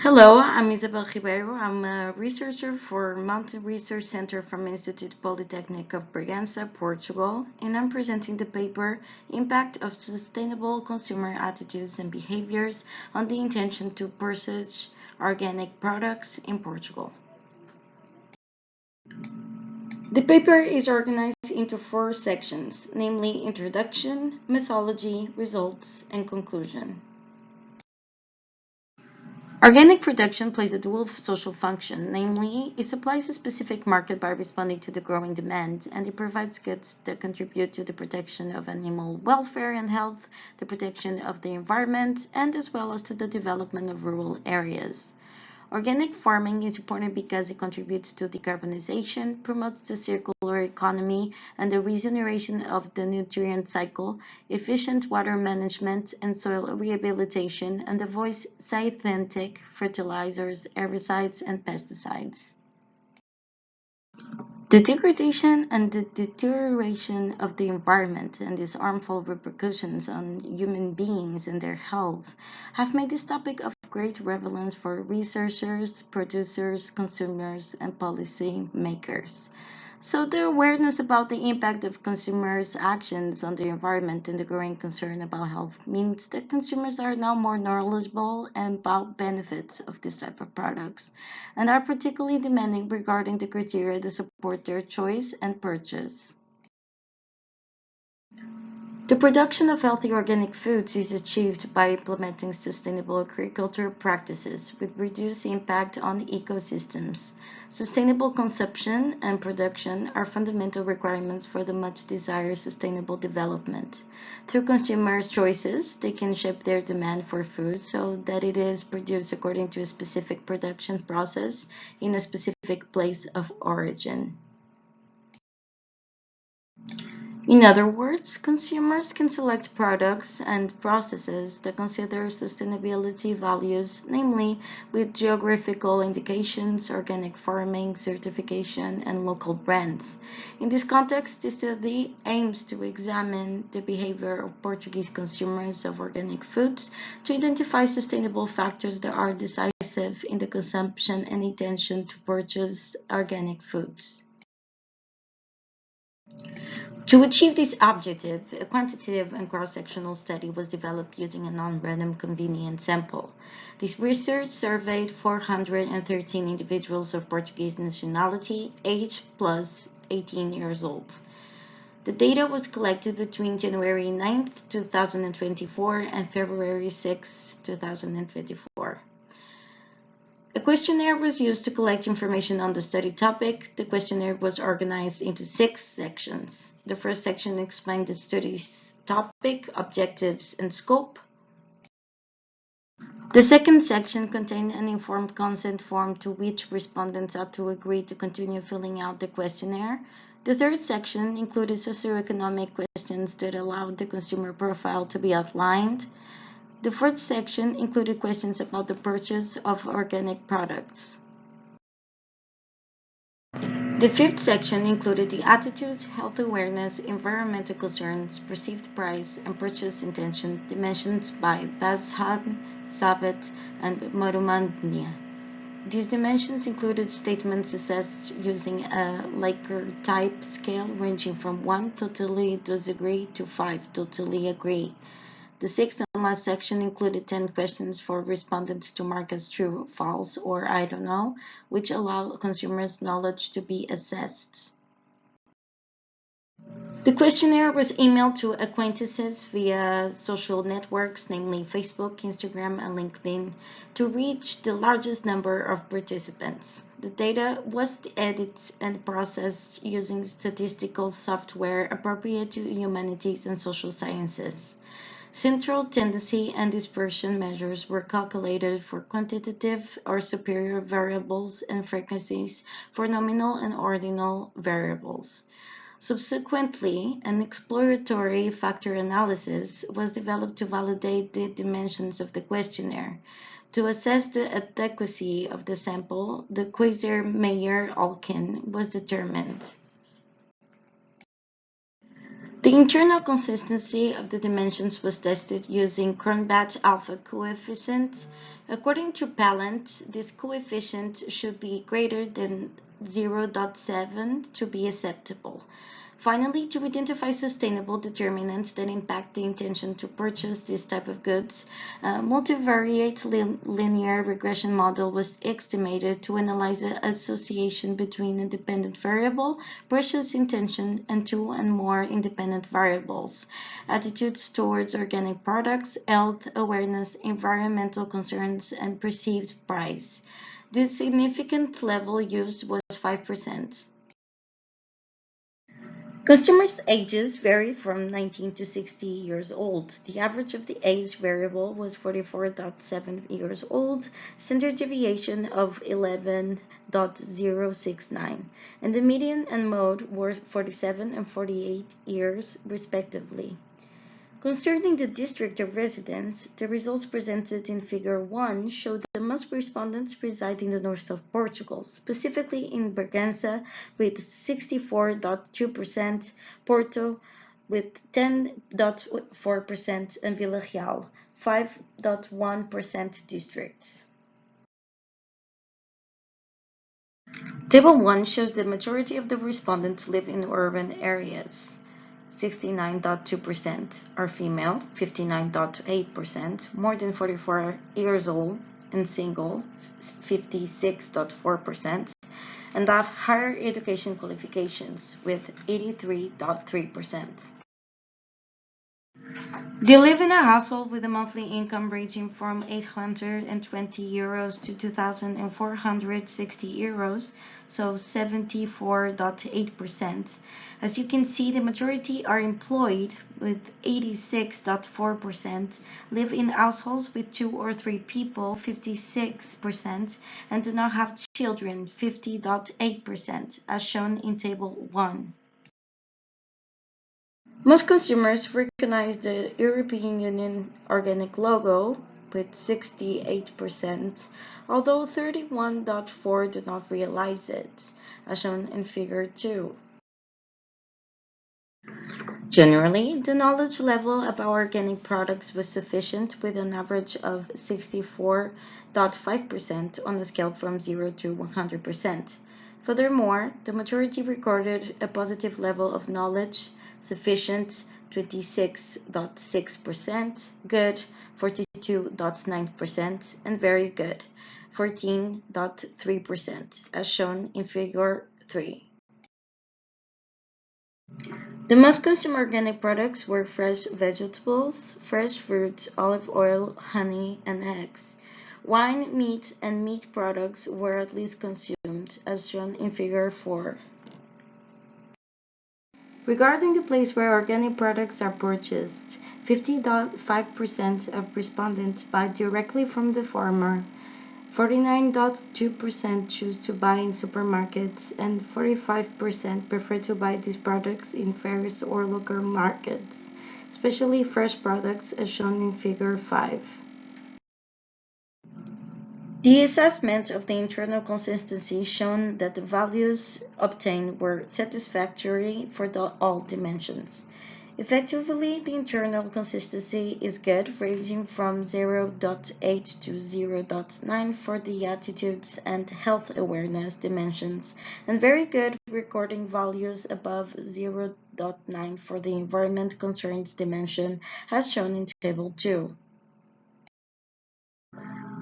Hello, I'm Isabel Ribeiro. I'm a researcher for Mountain Research Center from Institute Polytechnic of Bragança, Portugal, and I'm presenting the paper Impact of Sustainable Consumer Attitudes and Behaviors on the Intention to Purchase Organic Products in Portugal. The paper is organized into 4 sections, namely Introduction, Methodology, Results, and Conclusion. Organic production plays a dual social function, namely, it supplies a specific market by responding to the growing demand, and it provides goods that contribute to the protection of animal welfare and health, the protection of the environment, and as well as to the development of rural areas. Organic farming is important because it contributes to decarbonization, promotes the circular economy and the regeneration of the nutrient cycle, efficient water management and soil rehabilitation, and avoids synthetic fertilizers, herbicides, and pesticides. The degradation and the deterioration of the environment and its harmful repercussions on human beings and their health have made this topic of great relevance for researchers, producers, consumers, and policy makers. So the awareness about the impact of consumers' actions on the environment and the growing concern about health means that consumers are now more knowledgeable about benefits of this type of products and are particularly demanding regarding the criteria that support their choice and purchase. The production of healthy organic foods is achieved by implementing sustainable agriculture practices with reduced impact on ecosystems. Sustainable consumption and production are fundamental requirements for the much desired sustainable development. Through consumers' choices, they can shape their demand for food so that it is produced according to a specific production process in a specific place of origin. In other words, consumers can select products and processes that consider sustainability values, namely with geographical indications, organic farming, certification, and local brands. In this context, the study aims to examine the behavior of Portuguese consumers of organic foods to identify sustainable factors that are decisive in the consumption and intention to purchase organic foods. To achieve this objective, a quantitative and cross-sectional study was developed using a non-random convenient sample. This research surveyed 413 individuals of Portuguese nationality, age plus 18 years old. The data was collected between January 9, 2024 and February 6, 2024. A questionnaire was used to collect information on the study topic. The questionnaire was organized into 6 sections. The first section explained the study's topic, objectives, and scope. The second section contained an informed consent form to which respondents had to agree to continue filling out the questionnaire. The third section included socioeconomic questions that allowed the consumer profile to be outlined. The fourth section included questions about the purchase of organic products. The fifth section included the attitudes, health awareness, environmental concerns, perceived price, and purchase intention dimensions by Bazhan, Sabet, and Marumandnia. These dimensions included statements assessed using a Likert type scale ranging from 1 totally disagree to 5 totally agree. The sixth and last section included 10 questions for respondents to mark as true, false, or I don't know, which allow consumers' knowledge to be assessed. The questionnaire was emailed to acquaintances via social networks, namely Facebook, Instagram, and LinkedIn, to reach the largest number of participants. The data was edited and processed using statistical software appropriate to humanities and social sciences. Central tendency and dispersion measures were calculated for quantitative or superior variables and frequencies for nominal and ordinal variables. Subsequently, an exploratory factor analysis was developed to validate the dimensions of the questionnaire. To assess the adequacy of the sample, the Quasar-Mayer-Alkin was determined. The internal consistency of the dimensions was tested using Cronbach alpha coefficient. According to Palant, this coefficient should be greater than 0.7 to be acceptable. Finally, to identify sustainable determinants that impact the intention to purchase this type of goods, a multivariate linear regression model was estimated to analyze the association between a dependent variable, purchase intention, and two and more independent variables, attitudes towards organic products, health, awareness, environmental concerns, and perceived price. The significant level used was 5%. Customers' ages vary from 19 to 60 years old. The average of the age variable was 44.7 years old, standard deviation of 11.069, and the median and mode were 47 and 48 years respectively. Concerning the district of residence, the results presented in Figure 1 showed that most respondents reside in the north of Portugal, specifically in Bragança with 64.2%, Porto with 10.4%, and Vila Real 5.1% districts. Table 1 shows the majority of the respondents live in urban areas. 69.2% are female, 59.8%, more than 44 years old and single, 56.4%, and have higher education qualifications with 83.3%. They live in a household with a monthly income ranging from 820 euros to 2,460 euros, so 74.8%. As you can see, the majority are employed with 86.4%, live in households with 2 or 3 people, 56%, and do not have children, 50.8%, as shown in Table 1. Most consumers recognize the European Union organic logo with 68%, although 31.4% do not realize it, as shown in Figure 2. Generally, the knowledge level about organic products was sufficient, with an average of 64.5% on a scale from 0 to 100%. Furthermore, the majority recorded a positive level of knowledge, sufficient 26.6%, good 42.9%, and very good 14.3%, as shown in Figure 3. The most consumed organic products were fresh vegetables, fresh fruit, olive oil, honey, and eggs. Wine, meat, and meat products were at least consumed, as shown in Figure 4. Regarding the place where organic products are purchased, 50.5% of respondents buy directly from the farmer, 49.2% choose to buy in supermarkets, and 45% prefer to buy these products in fairs or local markets, especially fresh products as shown in Figure 5. The assessment of the internal consistency shown that the values obtained were satisfactory for all dimensions. Effectively, the internal consistency is good, ranging from 0.8 to 0.9 for the attitudes and health awareness dimensions, and very good, recording values above 0.9 for the environment concerns dimension, as shown in Table 2.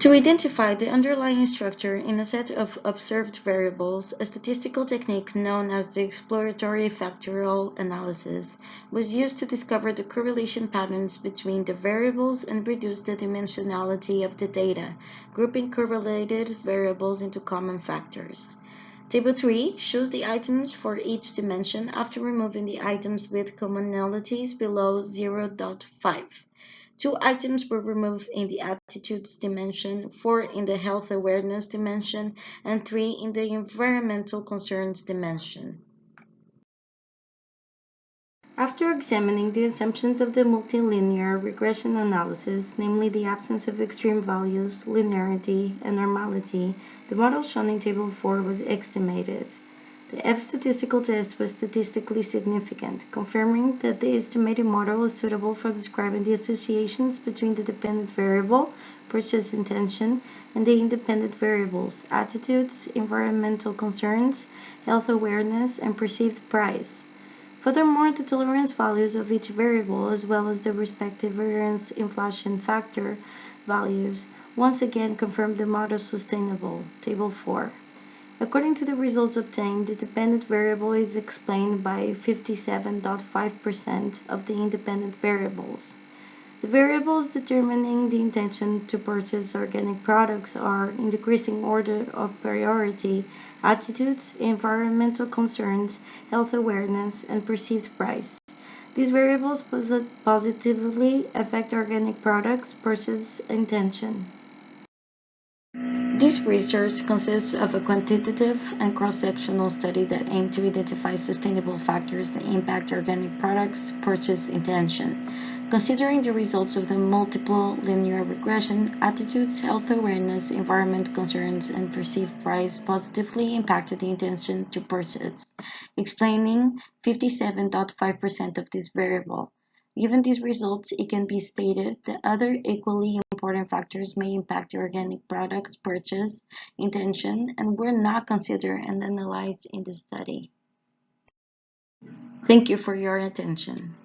To identify the underlying structure in a set of observed variables, a statistical technique known as the exploratory factorial analysis was used to discover the correlation patterns between the variables and reduce the dimensionality of the data, grouping correlated variables into common factors. Table 3 shows the items for each dimension after removing the items with commonalities below 0.5. 2 items were removed in the attitudes dimension, 4 in the health awareness dimension, and 3 in the environmental concerns dimension. After examining the assumptions of the multilinear regression analysis, namely the absence of extreme values, linearity, and normality, the model shown in Table 4 was estimated. The F statistical test was statistically significant, confirming that the estimated model is suitable for describing the associations between the dependent variable, purchase intention, and the independent variables, attitudes, environmental concerns, health awareness, and perceived price. Furthermore, the tolerance values of each variable, as well as the respective variance inflation factor values, once again confirmed the model sustainable. Table 4. According to the results obtained, the dependent variable is explained by 57.5% of the independent variables. The variables determining the intention to purchase organic products are, in decreasing order of priority, attitudes, environmental concerns, health awareness, and perceived price. These variables positively affect organic products' purchase intention. This research consists of a quantitative and cross-sectional study that aimed to identify sustainable factors that impact organic products' purchase intention. Considering the results of the multiple linear regression, attitudes, health awareness, environment concerns, and perceived price positively impacted the intention to purchase, explaining 57.5% of this variable. Given these results, it can be stated that other equally important factors may impact the organic product's purchase intention and were not considered and analyzed in the study. Thank you for your attention.